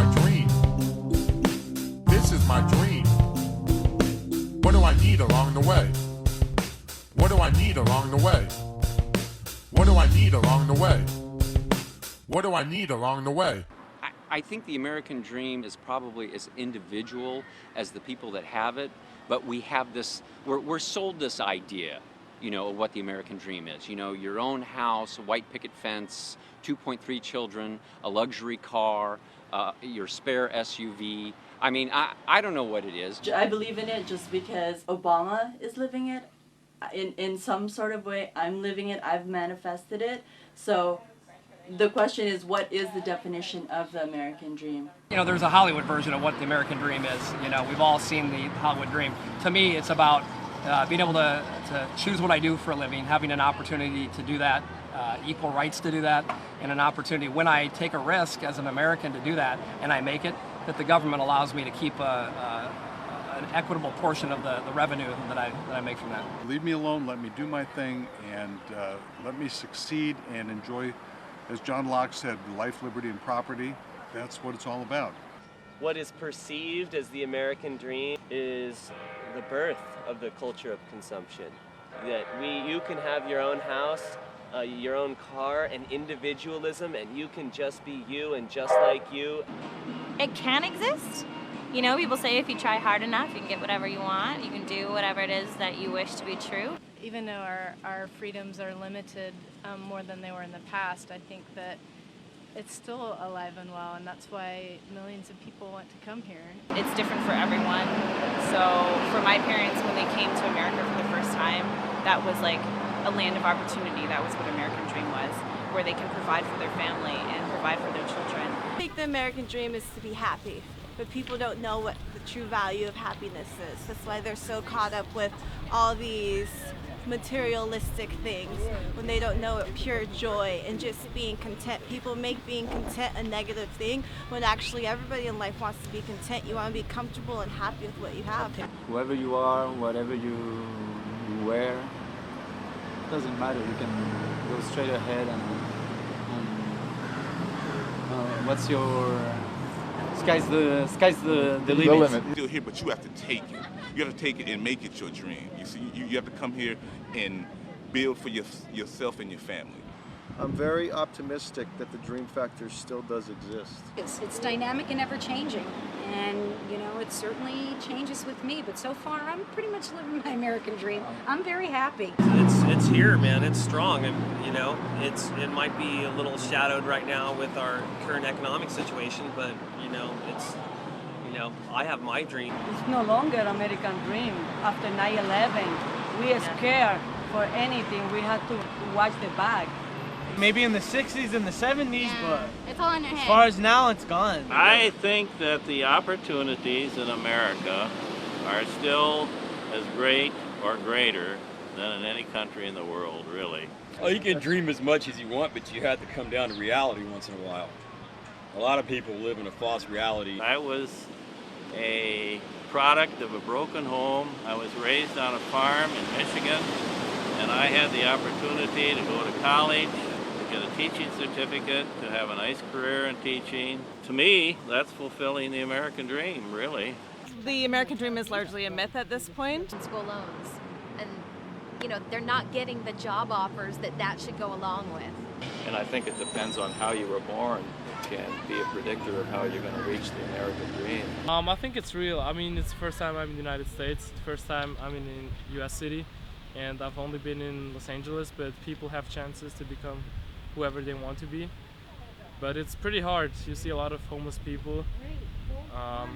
my dream. This is my dream. What do I need along the way? What do I need along the way? What do I need along the way? What do I need along the way? I think the American dream is probably as individual as the people that have it, but we have this, we're sold this idea, of what the American dream is. Your own house, a white picket fence, 2.3 children, a luxury car, your spare SUV. I don't know what it is. I believe in it just because Obama is living it. In some sort of way, I'm living it, I've manifested it. So the question is, what is the definition of the American dream? There's a Hollywood version of what the American dream is. We've all seen the Hollywood dream. To me, it's about being able to choose what I do for a living, having an opportunity to do that, equal rights to do that, and an opportunity when I take a risk as an American to do that and I make it, that the government allows me to keep an equitable portion of the revenue that I make from that. Leave me alone, let me do my thing, and let me succeed and enjoy, as John Locke said, life, liberty, and property. That's what it's all about. What is perceived as the American dream is the birth of the culture of consumption. That you can have your own house, your own car, and individualism, and you can just be you and just like you. It can exist. People say if you try hard enough, you can get whatever you want. You can do whatever it is that you wish to be true. Even though our freedoms are limited more than they were in the past, I think that it's still alive and well, and that's why millions of people want to come here. It's different for everyone. So for my parents, when they came to America for the first time, that was like a land of opportunity. That was what American Dream was, where they can provide for their family and provide for their children. I think the American dream is to be happy, but people don't know what the true value of happiness is. That's why they're so caught up with all these materialistic things when they don't know what pure joy and just being content. People make being content a negative thing when actually everybody in life wants to be content. You want to be comfortable and happy with what you have. Whoever you are, whatever you wear, doesn't matter. You can go straight ahead and what's your sky's the limit. Still here, but you have to take it. You have to take it and make it your dream. You see, you have to come here and build for yourself and your family. I'm very optimistic that the dream factor still does exist. It's dynamic and ever changing, and it certainly changes with me, but so far I'm pretty much living my American dream. I'm very happy. It's here, man. It's strong, and it might be a little shadowed right now with our current economic situation, but it's I have my dream. It's no longer American dream. After 9/11, we are scared for anything. We have to watch the back. Maybe in the 60s and the 70s, but it's all in your as head. far as now, it's gone. I think that the opportunities in America are still as great or greater than in any country in the world, really. Oh, you can dream as much as you want, but you have to come down to reality once in a while. A lot of people live in a false reality. I was a product of a broken home. I was raised on a farm in Michigan, and I had the opportunity to go to college, to get a teaching certificate, to have a nice career in teaching. To me, that's fulfilling the American dream, really. The American dream is largely a myth at this point. School loans, and they're not getting the job offers that should go along with. And I think it depends on how you were born. Can be a predictor of how you're going to reach the American dream. I think it's real. It's the first time I'm in the United States, the first time I'm in a U.S. city, and I've only been in Los Angeles, but people have chances to become whoever they want to be. But it's pretty hard. You see a lot of homeless people. I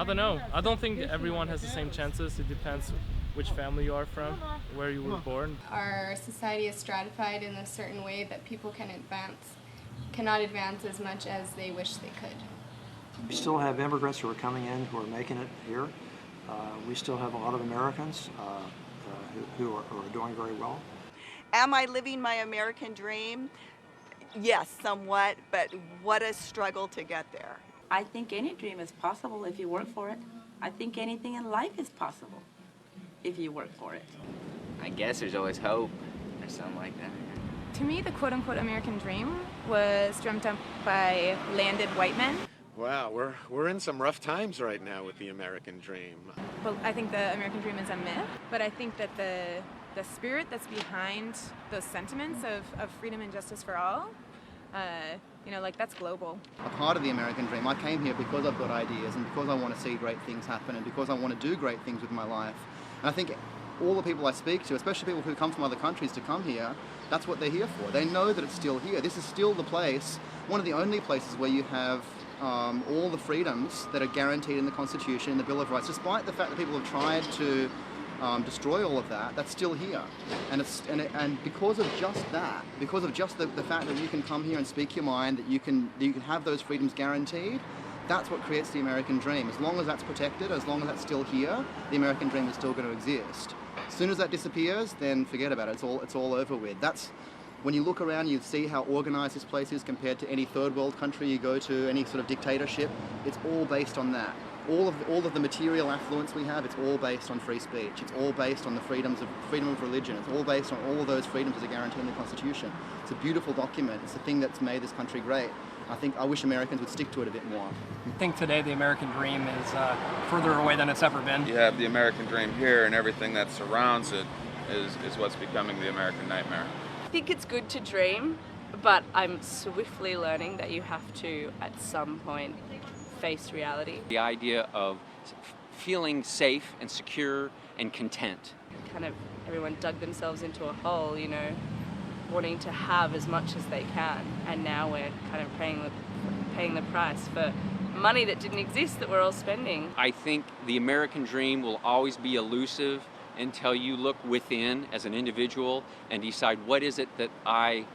don't know. I don't think everyone has the same chances. It depends which family you are from, where you were born. Our society is stratified in a certain way that people cannot advance as much as they wish they could. We still have immigrants who are coming in who are making it here. We still have a lot of Americans who are doing very well. Am I living my American dream? Yes, somewhat, but what a struggle to get there. I think any dream is possible if you work for it. I think anything in life is possible if you work for it. I guess there's always hope or something like that. To me, the quote-unquote American dream was dreamt up by landed white men. Wow, we're in some rough times right now with the American dream. Well, I think the American dream is a myth, but I think that the spirit that's behind those sentiments of freedom and justice for all, like that's global. A part of the American dream. I came here because I've got ideas and because I want to see great things happen and because I want to do great things with my life. And I think all the people I speak to, especially people who come from other countries to come here, that's what they're here for. They know that it's still here. This is still the place, one of the only places where you have all the freedoms that are guaranteed in the Constitution, in the Bill of Rights. Despite the fact that people have tried to destroy all of that, that's still here. And because of just that, because of just the fact that you can come here and speak your mind, that you can have those freedoms guaranteed, that's what creates the American dream. As long as that's protected, as long as that's still here, the American dream is still going to exist. As soon as that disappears, then forget about it. It's all over with. That's when you look around, you see how organized this place is compared to any third world country you go to, any sort of dictatorship. It's all based on that. All of the material affluence we have, it's all based on free speech. It's all based on the freedom of religion. It's all based on all of those freedoms that are guaranteed in the Constitution. It's a beautiful document. It's the thing that's made this country great. I wish Americans would stick to it a bit more. I think today the American dream is further away than it's ever been. You have the American dream here, and everything that surrounds it is what's becoming the American nightmare. I think it's good to dream, but I'm swiftly learning that you have to, at some point, face reality. The idea of feeling safe and secure and content. Kind of everyone dug themselves into a hole, wanting to have as much as they can, and now we're kind of paying the price for money that didn't exist that we're all spending. I think the American dream will always be elusive until you look within as an individual and decide what is it that I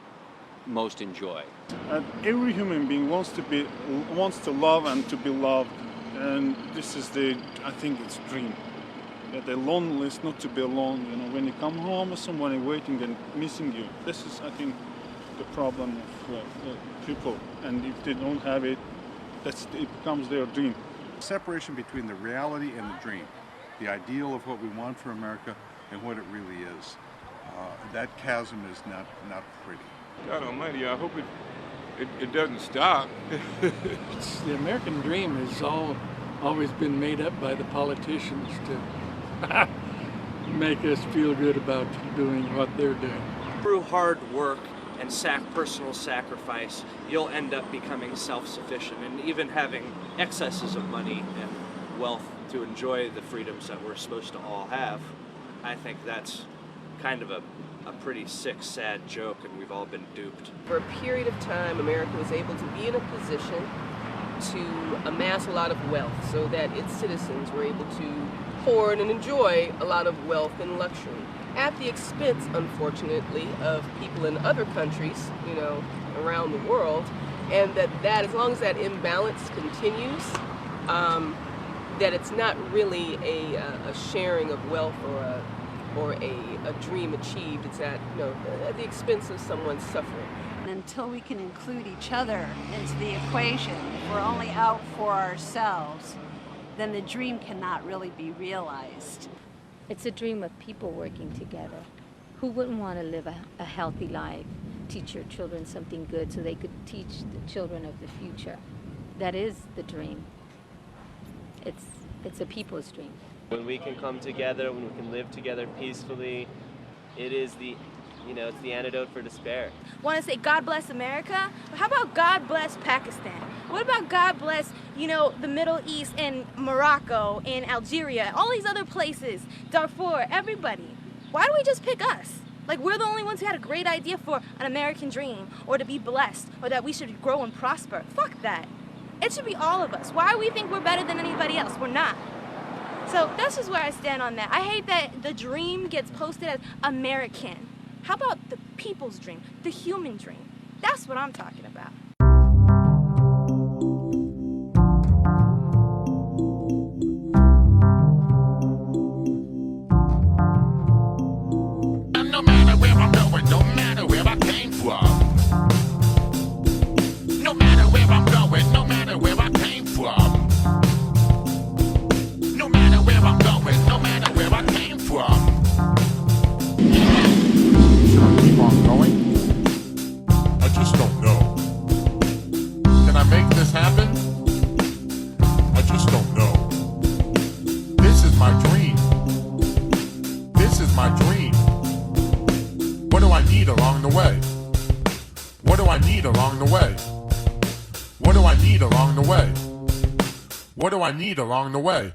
most enjoy. Every human being wants to love and to be loved, and this is I think it's dream. The loneliness, not to be alone. When you come home, someone is waiting and missing you. This is, I think, the problem of people. And if they don't have it, it becomes their dream. Separation between the reality and the dream, the ideal of what we want for America and what it really is. That chasm is not pretty. God almighty, I hope it doesn't stop. The American dream has always been made up by the politicians to make us feel good about doing what they're doing. Through hard work and personal sacrifice, you'll end up becoming self-sufficient and even having excesses of money and wealth to enjoy the freedoms that we're supposed to all have. I think that's kind of a pretty sick, sad joke, and we've all been duped. For a period of time, America was able to be in a position to amass a lot of wealth so that its citizens were able to hoard and enjoy a lot of wealth and luxury at the expense, unfortunately, of people in other countries, around the world, and that as long as that imbalance continues, that it's not really a sharing of wealth or a dream achieved. It's at the expense of someone's suffering. And until we can include each other into the equation, if we're only out for ourselves, then the dream cannot really be realized. It's a dream of people working together. Who wouldn't want to live a healthy life, teach your children something good so they could teach the children of the future? That is the dream. It's a people's dream. When we can come together, when we can live together peacefully, it is it's the antidote for despair. Want to say God bless America? How about God bless Pakistan? What about God bless, the Middle East and Morocco and Algeria, all these other places, Darfur, everybody? Why do we just pick us? Like we're the only ones who had a great idea for an American dream, or to be blessed, or that we should grow and prosper. Fuck that. It should be all of us. Why do we think we're better than anybody else? We're not. So that's just where I stand on that. I hate that the dream gets posted as American. How about the people's dream, the human dream? That's what I'm talking about. No matter where I'm going, no matter where I came from. No matter where I'm going, no matter where I came from. No matter where I'm going, no matter where I came from. Should I keep on going? I just don't know. Can I make this happen? This is my dream. What do I need along the way? What do I need along the way? What do I need along the way? What do I need along the way?